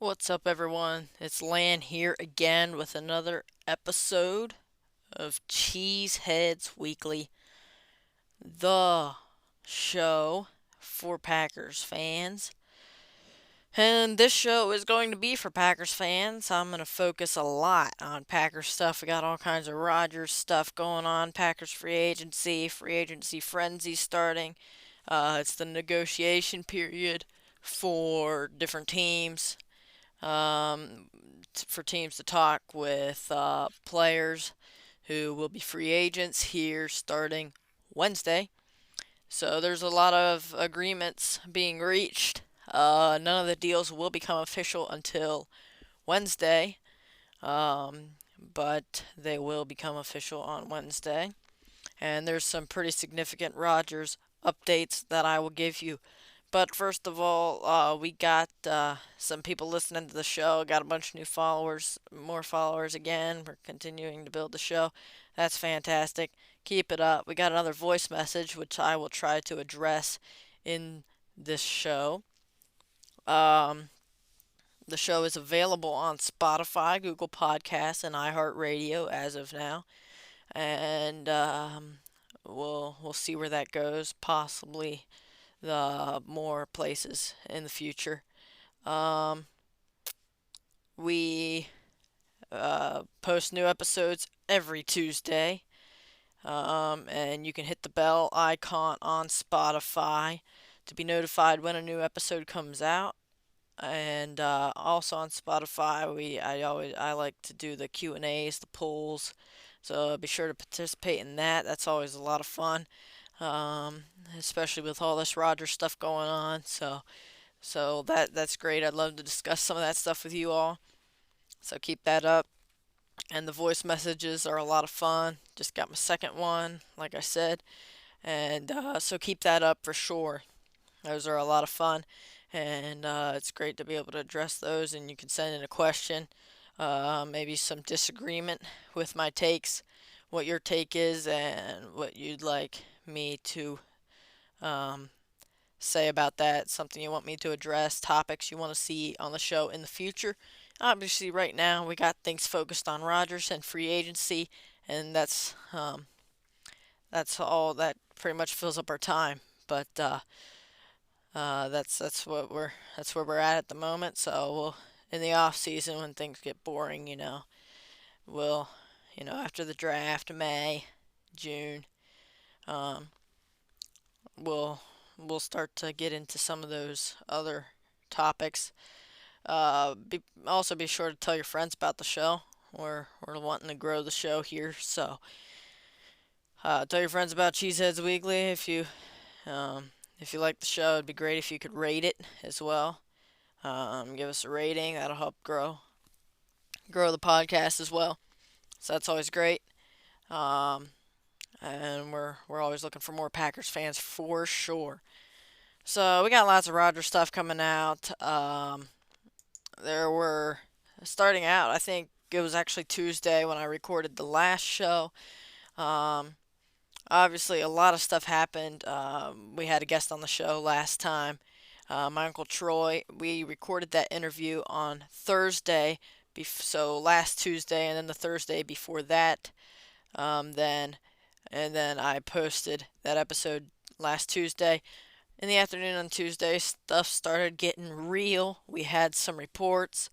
What's up, everyone? It's Lan here again with another episode of Cheeseheadz Weekly, the show for Packers fans. And this show is going to be for Packers fans. I'm going to focus a lot on Packers stuff. We got all kinds of Rodgers stuff going on. Packers free agency frenzy starting. It's the negotiation period for different teams. Um, for teams to talk with players who will be free agents here starting Wednesday. So there's a lot of agreements being reached. None of the deals will become official until Wednesday, but they will become official on Wednesday. And there's some pretty significant Rodgers updates that I will give you. But first of all, we got some people listening to the show. Got a bunch of new followers, more followers again. We're continuing to build the show. That's fantastic. Keep it up. We got another voice message, which I will try to address in this show. Um, the show is available on Spotify, Google Podcasts, and iHeart Radio as of now. And we'll see where that goes. Possibly the more places in the future. Um, we post new episodes every Tuesday, and you can hit the bell icon on Spotify to be notified when a new episode comes out. And also on Spotify, I like to do the Q&As, the polls. So be sure to participate in that. That's always a lot of fun, um, especially with all this Roger stuff going on. So that's great. I'd love to discuss some of that stuff with you all. So keep that up. And the voice messages are a lot of fun. Just got my second one, like I said, and so keep that up for sure. Those are a lot of fun, and it's great to be able to address those. And you can send in a question, maybe some disagreement with my takes, what your take is, and what you'd like me to um, say about that, something you want me to address, topics you want to see on the show in the future. Obviously, right now we got things focused on Rodgers and free agency, and that's all that pretty much fills up our time. But that's where we're at the moment. So we'll in the off season when things get boring, we'll after the draft, May, June, um, we'll we'll start to get into some of those other topics. Also be sure to tell your friends about the show. We're wanting to grow the show here, so tell your friends about Cheeseheadz Weekly. If you like the show, it'd be great if you could rate it as well. Give us a rating. That'll help grow the podcast as well. So that's always great. Um, and we're always looking for more Packers fans for sure. So we got lots of Rodgers stuff coming out. There were starting out. I think it was actually Tuesday when I recorded the last show. Um, Obviously, a lot of stuff happened. We had a guest on the show last time, my uncle Troy. We recorded that interview on Thursday, so last Tuesday, and then the Thursday before that. Then and then I posted that episode last Tuesday. In the afternoon on Tuesday, stuff started getting real. We had some reports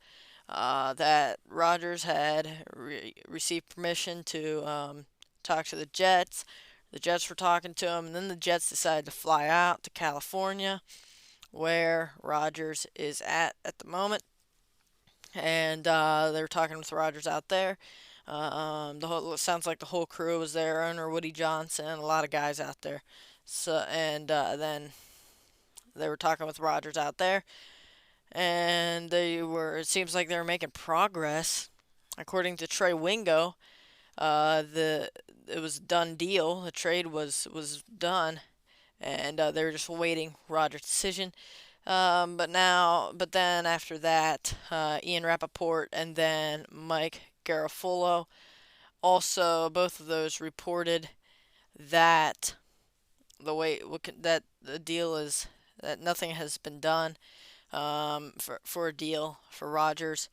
that Rodgers had received permission to talk to the Jets. The Jets were talking to him, and then the Jets decided to fly out to California, where Rodgers is at the moment. And they were talking with Rodgers out there. It sounds like the whole crew was there. Owner Woody Johnson, a lot of guys out there. So and then they were talking with Rodgers out there, and they were. It seems like they were making progress, according to Trey Wingo. The It was a done deal. The trade was done, and they were just waiting Rodgers' decision. But then after that, Ian Rappaport and then Mike Garafolo, also both of those reported that that the deal is that nothing has been done. for a deal for Rodgers,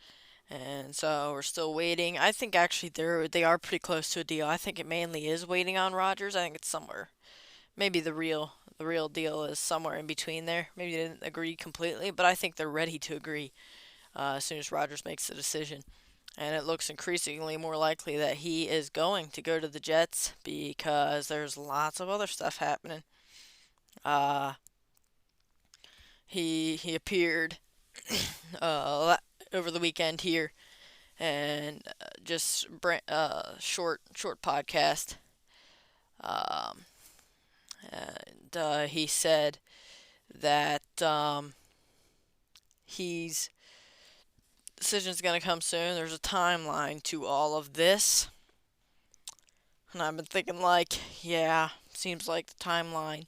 and so we're still waiting. I think actually they are pretty close to a deal. I think it mainly is waiting on Rodgers. I think it's somewhere. Maybe the real deal is somewhere in between there. Maybe they didn't agree completely, but I think they're ready to agree as soon as Rodgers makes the decision. And it looks increasingly more likely that he is going to go to the Jets because there's lots of other stuff happening. Uh, he appeared over the weekend here and just short podcast. Um, and he said that he's decision's gonna come soon. There's a timeline to all of this, and I've been thinking like, yeah, seems like the timeline.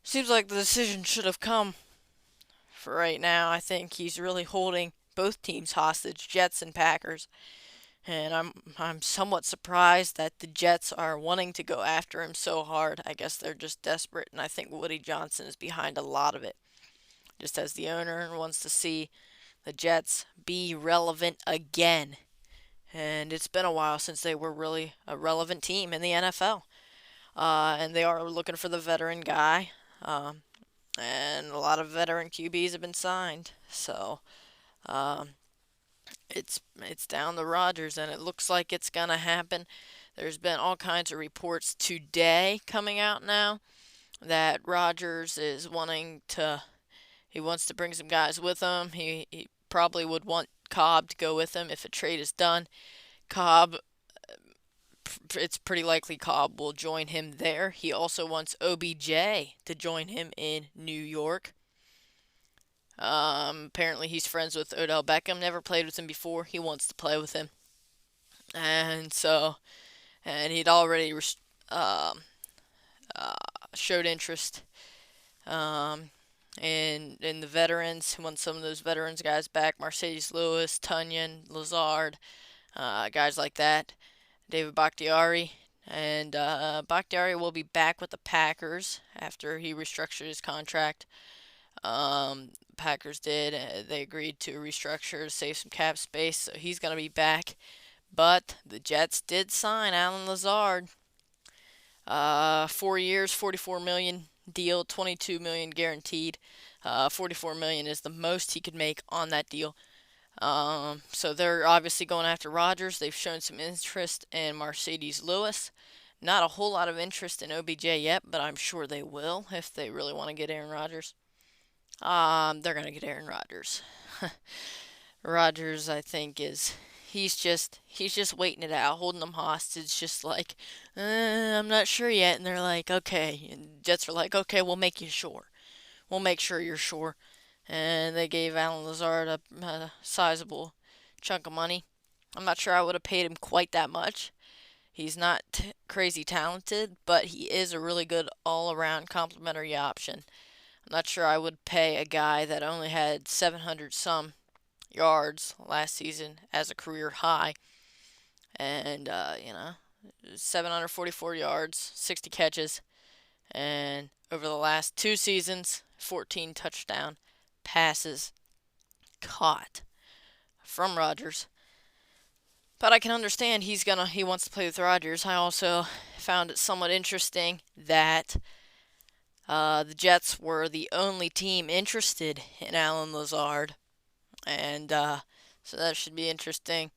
Seems like the decision should have come for right now. I think he's really holding both teams hostage, Jets and Packers. And I'm somewhat surprised that the Jets are wanting to go after him so hard. I guess they're just desperate, and I think Woody Johnson is behind a lot of it. Just as the owner wants to see the Jets be relevant again. And it's been a while since they were really a relevant team in the NFL. And they are looking for the veteran guy. And a lot of veteran QBs have been signed. So um, it's down to Rodgers, and it looks like it's gonna happen. There's been all kinds of reports today coming out now that Rodgers is wanting to. He wants to bring some guys with him. He probably would want Cobb to go with him if a trade is done. Cobb, it's pretty likely Cobb will join him there. He also wants OBJ to join him in New York. Apparently he's friends with Odell Beckham. Never played with him before. He wants to play with him, and so he'd already um, uh, showed interest in the veterans. He wants some of those veterans guys back. Mercedes Lewis, Tunyon, Lazard, guys like that. David Bakhtiari. And Bakhtiari will be back with the Packers after he restructured his contract. Packers did. They agreed to restructure to save some cap space, so he's going to be back. But the Jets did sign Alan Lazard. 4 years, 44 million deal, 22 million guaranteed. 44 million is the most he could make on that deal. So they're obviously going after Rodgers. They've shown some interest in Mercedes Lewis. Not a whole lot of interest in OBJ yet, but I'm sure they will if they really want to get Aaron Rodgers. They're gonna get Aaron Rodgers. Rodgers, I think, is he's just waiting it out, holding them hostage, just like I'm not sure yet. And they're like, okay. And Jets are like, okay, we'll make you sure. We'll make sure you're sure. And they gave Alan Lazard a sizable chunk of money. I'm not sure I would have paid him quite that much. He's not crazy talented, but he is a really good all-around complimentary option. I'm not sure I would pay a guy that only had 700 some yards last season as a career high, and 744 yards, 60 catches, and over the last 2 seasons, 14 touchdown passes caught from Rodgers. But I can understand he wants to play with Rodgers. I also found it somewhat interesting that the Jets were the only team interested in Alan Lazard, and so that should be interesting.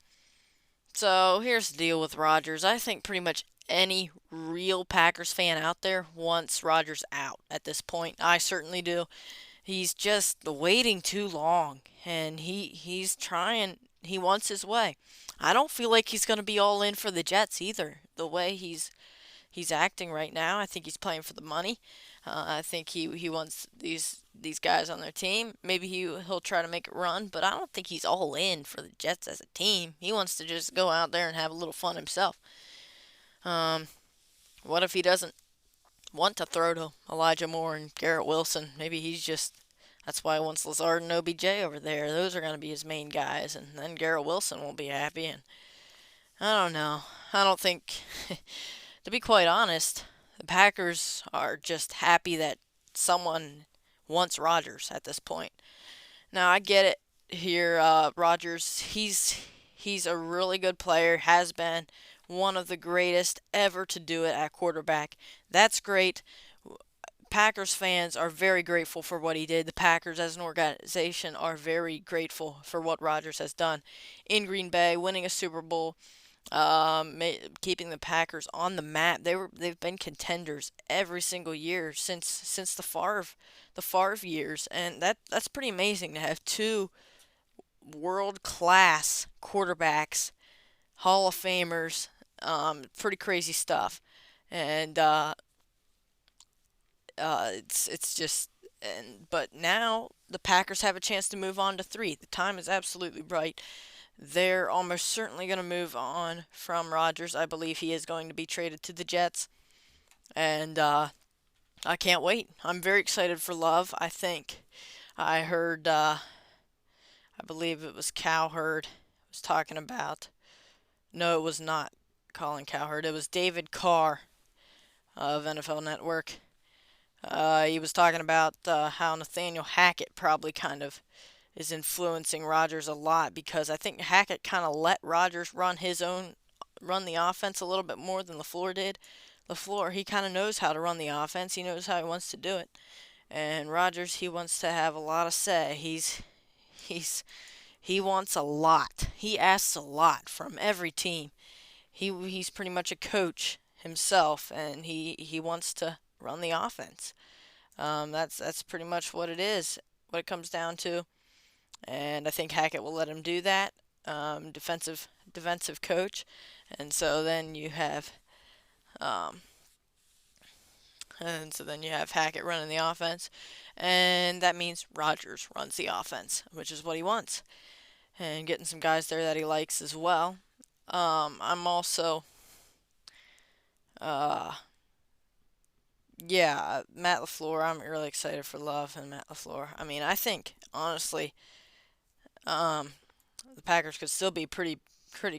So here's the deal with Rodgers. I think pretty much any real Packers fan out there wants Rodgers out at this point. I certainly do. He's just waiting too long, and he's trying. He wants his way. I don't feel like he's going to be all in for the Jets either. The way he's acting right now, I think he's playing for the money. I think he wants these guys on their team. Maybe he'll try to make it run, but I don't think he's all in for the Jets as a team. He wants to just go out there and have a little fun himself. Um, what if he doesn't want to throw to Elijah Moore and Garrett Wilson? Maybe that's why he wants Lazard and OBJ over there. Those are going to be his main guys, and then Garrett Wilson won't be happy. And I don't know. I don't think, to be quite honest, the Packers are just happy that someone wants Rodgers at this point. Now I get it here. Rodgers, he's a really good player. Has been one of the greatest ever to do it at quarterback. That's great. Packers fans are very grateful for what he did. The Packers as an organization are very grateful for what Rodgers has done in Green Bay, winning a Super Bowl, keeping the Packers on the map. They've been contenders every single year since the Favre years, and that's pretty amazing to have two world class quarterbacks, Hall of Famers. Pretty crazy stuff, and it's just but now the Packers have a chance to move on to three. The time is absolutely right. They're almost certainly going to move on from Rodgers. I believe he is going to be traded to the Jets, and I can't wait. I'm very excited for Love. I think I heard, I believe it was Cowherd was talking about. No, it was not Colin Cowherd. It was David Carr of NFL Network. He was talking about how Nathaniel Hackett probably kind of is influencing Rodgers a lot because I think Hackett kind of let Rodgers run the offense a little bit more than LaFleur did. LaFleur, he kind of knows how to run the offense. He knows how he wants to do it. And Rodgers, he wants to have a lot of say. He's he wants a lot. He asks a lot from every team. He's pretty much a coach himself, and he wants to run the offense. That's pretty much what it is, what it comes down to. And I think Hackett will let him do that. Defensive coach, and so then you have um, Hackett running the offense, and that means Rodgers runs the offense, which is what he wants, and getting some guys there that he likes as well. I'm also, uh, yeah, Matt LaFleur. I'm really excited for Love and Matt LaFleur. I mean, I think honestly, um, the Packers could still be pretty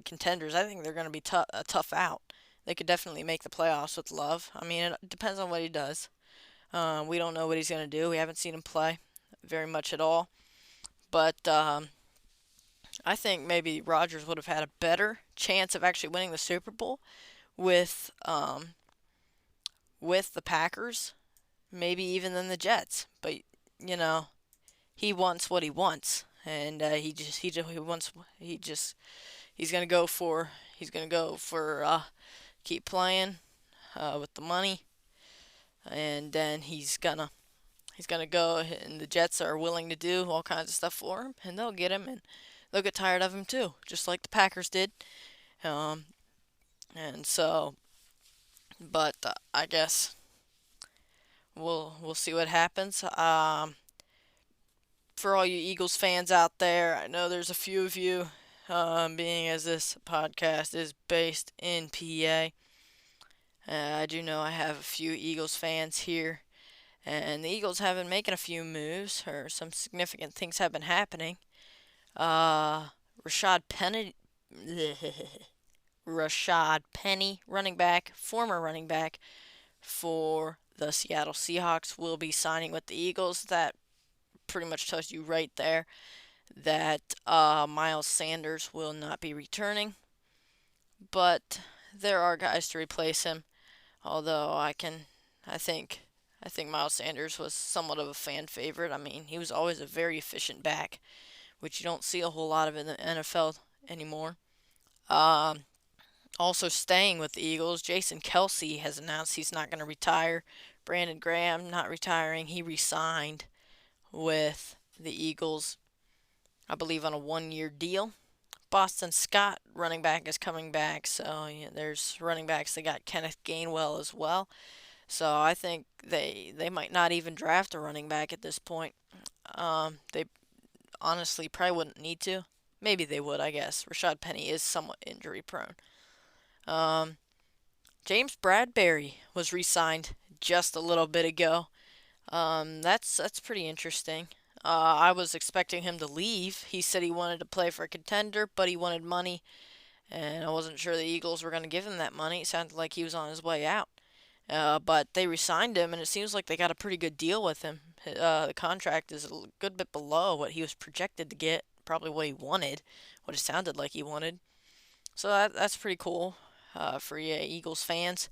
contenders. I think they're going to be a tough out. They could definitely make the playoffs with Love. I mean, it depends on what he does. We don't know what he's going to do. We haven't seen him play very much at all. But I think maybe Rodgers would have had a better chance of actually winning the Super Bowl with with the Packers, maybe even than the Jets. But you know, he wants what he wants, and he's gonna go for keep playing with the money, and then he's gonna go, and the Jets are willing to do all kinds of stuff for him, and they'll get him, and they'll get tired of him too, just like the Packers did. Um, and so, but I guess we'll see what happens. For all you Eagles fans out there, I know there's a few of you, being as this podcast is based in PA. I do know I have a few Eagles fans here, and the Eagles have been making a few moves, or some significant things have been happening. Uh, Rashad Penny, Rashad Penny, former running back for the Seattle Seahawks, will be signing with the Eagles. That pretty much tells you right there that Miles Sanders will not be returning, but there are guys to replace him. Although I think, I think Miles Sanders was somewhat of a fan favorite. I mean, he was always a very efficient back, which you don't see a whole lot of in the NFL anymore. Um, Also staying with the Eagles, Jason Kelsey has announced he's not going to retire. Brandon Graham not retiring. He re-signed with the Eagles, I believe, on a 1-year deal. Boston Scott, running back, is coming back. So yeah, there's running backs. They got Kenneth Gainwell as well. So I think they might not even draft a running back at this point. They honestly probably wouldn't need to. Maybe they would, I guess. Rashad Penny is somewhat injury prone. Um, James Bradbury was re-signed just a little bit ago. That's pretty interesting. I was expecting him to leave. He said he wanted to play for a contender, but he wanted money, and I wasn't sure the Eagles were going to give him that money. It sounded like he was on his way out. But they re-signed him, and it seems like they got a pretty good deal with him. The contract is a good bit below what he was projected to get, probably what he wanted, what it sounded like he wanted. So that's pretty cool for you Eagles fans.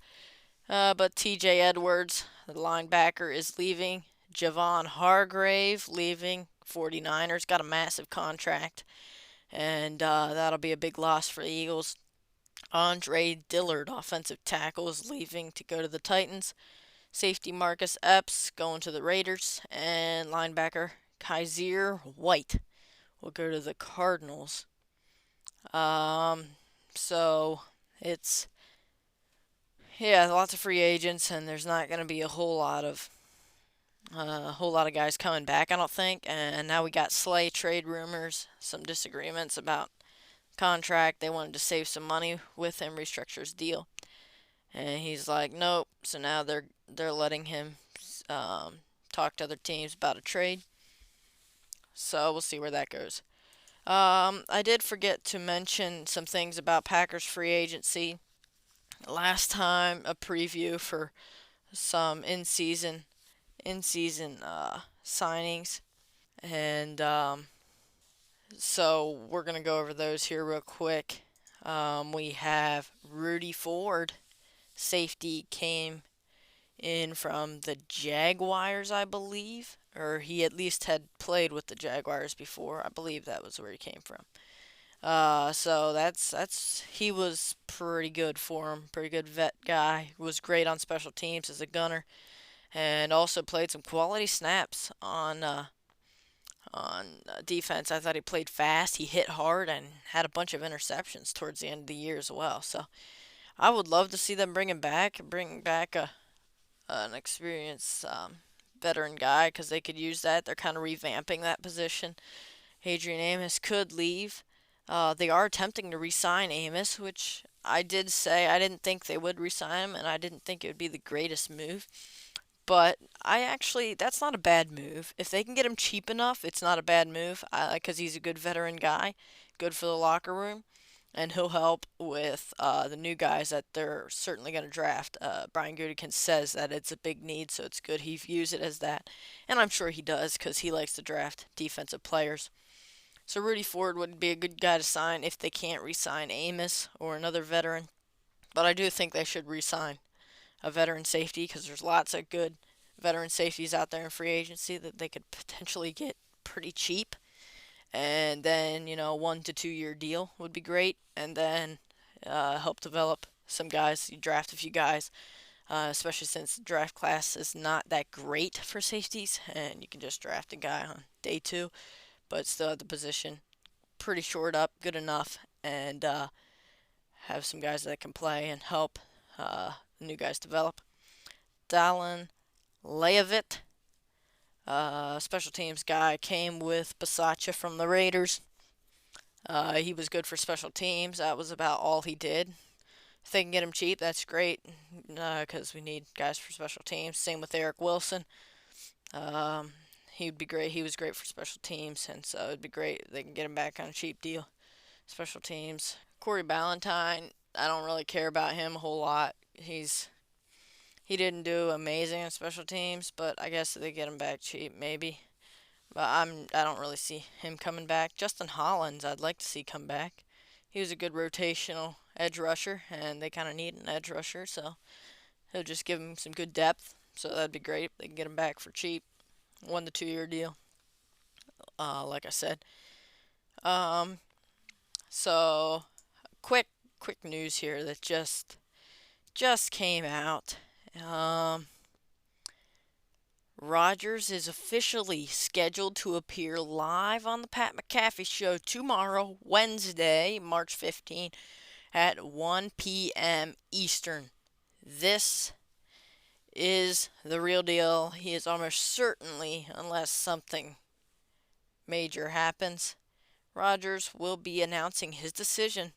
But T.J. Edwards, the linebacker, is leaving. Javon Hargrave leaving. 49ers got a massive contract, and that'll be a big loss for the Eagles. Andre Dillard, offensive tackle, is leaving to go to the Titans. Safety Marcus Epps going to the Raiders, and linebacker Kaiser White will go to the Cardinals. Um, so it's yeah, lots of free agents, and there's not going to be a whole lot of guys coming back, I don't think. And now we got Slay trade rumors, some disagreements about contract. They wanted to save some money with him, restructure his deal, and he's like, nope. So now they're letting him um, talk to other teams about a trade. So we'll see where that goes. I did forget to mention some things about Packers free agency. Last time, a preview for some in season signings, and so we're gonna go over those here real quick. We have Rudy Ford, safety, came in from the Jaguars, I believe, or he at least had played with the Jaguars before. I believe that was where he came from. So that's he was pretty good for him. Pretty good vet guy. Was great on special teams as a gunner, and also played some quality snaps on defense. I thought he played fast. He hit hard and had a bunch of interceptions towards the end of the year as well. So I would love to see them bring back an experienced veteran guy because they could use that. They're kind of revamping that position. Adrian Amos could leave. They are attempting to re-sign Amos, which I did say I didn't think they would re-sign him, and I didn't think it would be the greatest move. But I actually, that's not a bad move. If they can get him cheap enough, it's not a bad move. Because he's a good veteran guy, good for the locker room, and he'll help with the new guys that they're certainly going to draft. Brian Gutekunst says that it's a big need, so it's good he views it as that, and I'm sure he does because he likes to draft defensive players. So Rudy Ford would be a good guy to sign if they can't re-sign Amos or another veteran. But I do think they should re-sign a veteran safety because there's lots of good veteran safeties out there in free agency that they could potentially get pretty cheap. And then, 1 to 2 year deal would be great. And then help develop some guys. You draft a few guys, especially since the draft class is not that great for safeties. And you can just draft a guy on day two, but still have the position pretty shored up, good enough. And have some guys that can play and help new guys develop. Dallin Leavitt, special teams guy, came with Basacha from the Raiders. He was good for special teams. That was about all he did. If they can get him cheap, that's great because we need guys for special teams. Same with Eric Wilson. Um, he'd be great. He was great for special teams, and so it'd be great if they can get him back on a cheap deal. Special teams. Corey Ballantyne, I don't really care about him a whole lot. He didn't do amazing on special teams, but I guess if they get him back cheap, maybe. But I don't really see him coming back. Justin Hollins, I'd like to see come back. He was a good rotational edge rusher, and they kind of need an edge rusher, so he'll just give him some good depth. So that'd be great if they can get him back for cheap. 1 to 2 year deal, like I said. Um, so quick news here that just came out. Um, Rodgers is officially scheduled to appear live on the Pat McAfee Show tomorrow, Wednesday, March 15th, at 1 p.m. Eastern. This is the real deal. He is almost certainly, unless something major happens, Rodgers will be announcing his decision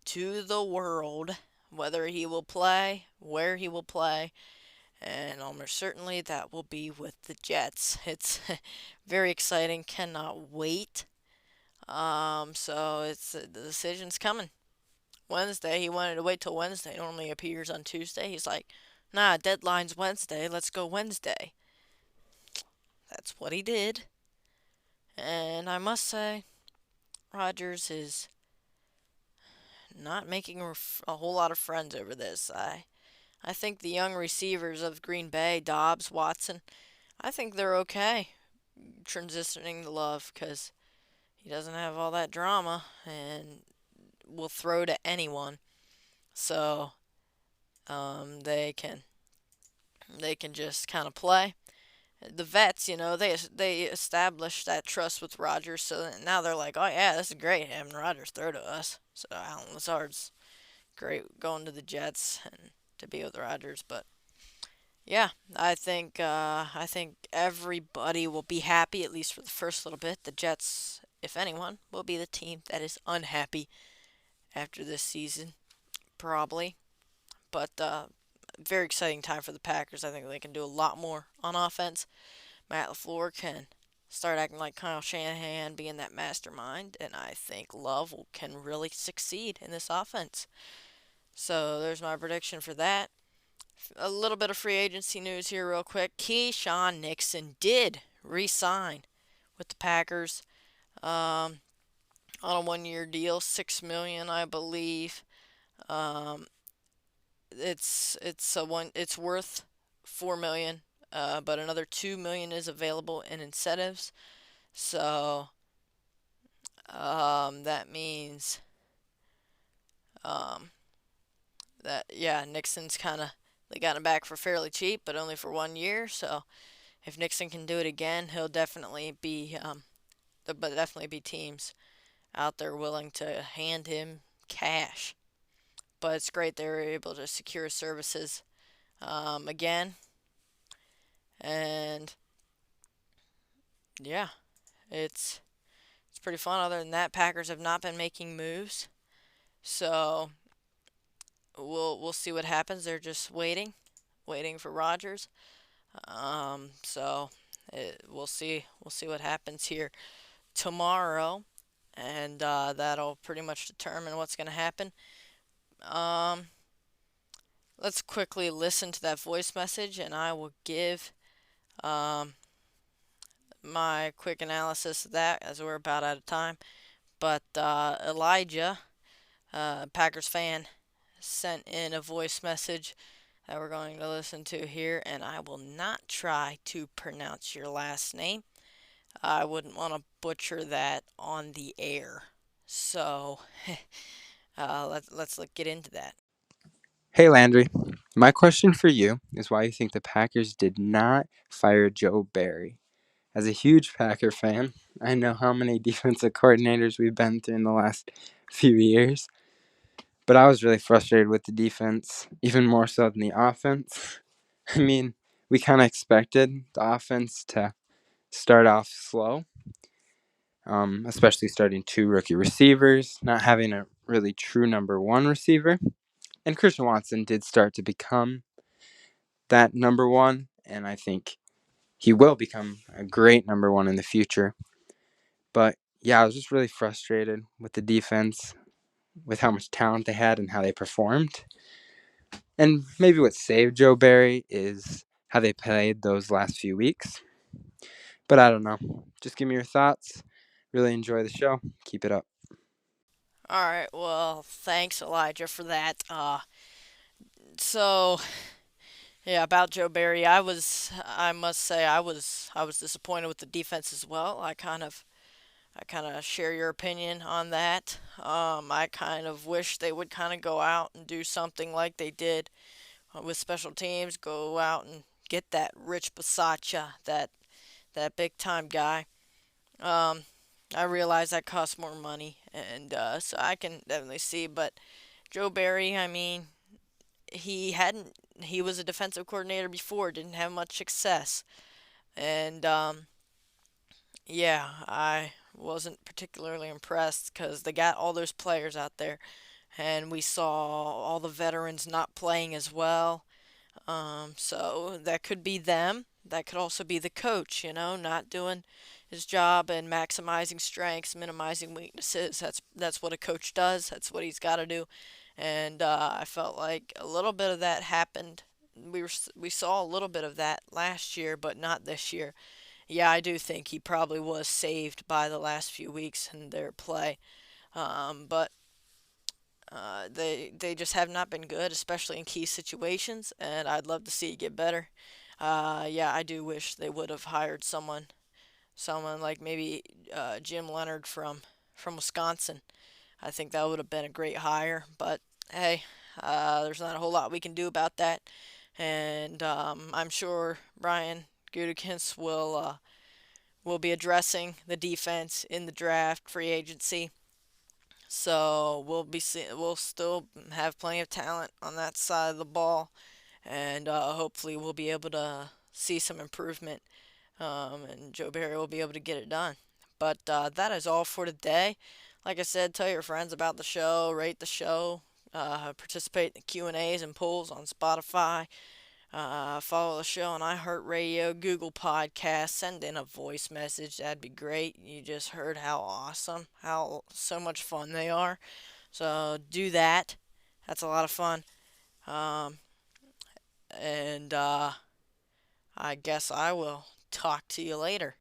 to the world, whether he will play, where he will play, and almost certainly that will be with the Jets. It's very exciting. Cannot wait. So the decision's coming. Wednesday. He wanted to wait till Wednesday. It normally appears on Tuesday. He's like, nah, deadline's Wednesday. Let's go Wednesday. that's what he did. And I must say, Rodgers is not making a whole lot of friends over this. I think the young receivers of Green Bay, Dobbs, Watson, I think they're okay transitioning to Love because he doesn't have all that drama and will throw to anyone. So they can just kind of play. The vets, they established that trust with Rodgers, so now they're like, oh yeah, this is great having Rodgers throw to us. So Alan Lazard's great going to the Jets and to be with Rodgers, but yeah, I think everybody will be happy at least for the first little bit. The Jets, if anyone, will be the team that is unhappy after this season, probably. But very exciting time for the Packers. I think they can do a lot more on offense. Matt LaFleur can start acting like Kyle Shanahan, being that mastermind, and I think can really succeed in this offense. So there's my prediction for that. A little bit of free agency news here, real quick. Keyshawn Nixon did re-sign with the Packers on a one-year deal, $6 million, I believe. Um, it's worth $4 million, but another $2 million is available in incentives. So that means um, that yeah, Nixon's kind of they got him back for fairly cheap, but only for 1 year. So if Nixon can do it again, he'll definitely be but definitely be teams out there willing to hand him cash. But it's great they were able to secure services again, and yeah, it's it's pretty fun. Other than that, Packers have not been making moves, so we'll see what happens. They're just waiting for Rodgers. So we'll see what happens here tomorrow, and that'll pretty much determine what's going to happen. Um, let's quickly listen to that voice message, and I will give um, my quick analysis of that as we're about out of time. But Elijah, Packers fan, sent in a voice message that we're going to listen to here, and I will not try to pronounce your last name. I wouldn't want to butcher that on the air. So let's get into that. Hey Landry, my question for you is why you think the Packers did not fire Joe Barry. As a huge Packer fan, I know how many defensive coordinators we've been through in the last few years, but I was really frustrated with the defense, even more so than the offense. I mean, we kind of expected the offense to start off slow, especially starting two rookie receivers, not having a really true number one receiver. And Christian Watson did start to become that number one, and I think he will become a great number one in the future. But yeah, I was just really frustrated with the defense, with how much talent they had and how they performed. And maybe what saved Joe Barry is how they played those last few weeks. But I don't know. Just give me your thoughts. Really enjoy the show. Keep it up. All right. Well, thanks Elijah for that. So yeah, about Joe Barry, I must say I was disappointed with the defense as well. I kind of share your opinion on that. I kind of wish they would kind of go out and do something like they did with special teams. Go out and get that Rich Bisaccia, that big time guy. Um, I realize that costs more money, and so I can definitely see. But Joe Barry, I mean, he hadn't. He was a defensive coordinator before, didn't have much success, and yeah, I wasn't particularly impressed because they got all those players out there, and we saw all the veterans not playing as well. So that could be them. That could also be the coach, not doing his job and maximizing strengths, minimizing weaknesses. That's what a coach does. That's what he's got to do. And I felt like a little bit of that happened. We saw a little bit of that last year, but not this year. Yeah, I do think he probably was saved by the last few weeks in their play. But they just have not been good, especially in key situations, and I'd love to see it get better. Yeah, I do wish they would have hired someone like maybe Jim Leonard from Wisconsin. I think that would have been a great hire, but hey, there's not a whole lot we can do about that, and I'm sure Brian Gutekunst will be addressing the defense in the draft, free agency. So we'll still have plenty of talent on that side of the ball, and hopefully we'll be able to see some improvement, and Joe Barry will be able to get it done. But that is all for today. Like I said, tell your friends about the show, rate the show, participate in the Q and A's and polls on Spotify. Follow the show on iHeartRadio, Google Podcasts. Send in a voice message. That'd be great. You just heard how awesome, how so much fun they are. So do that. That's a lot of fun. Um, and I guess I will talk to you later.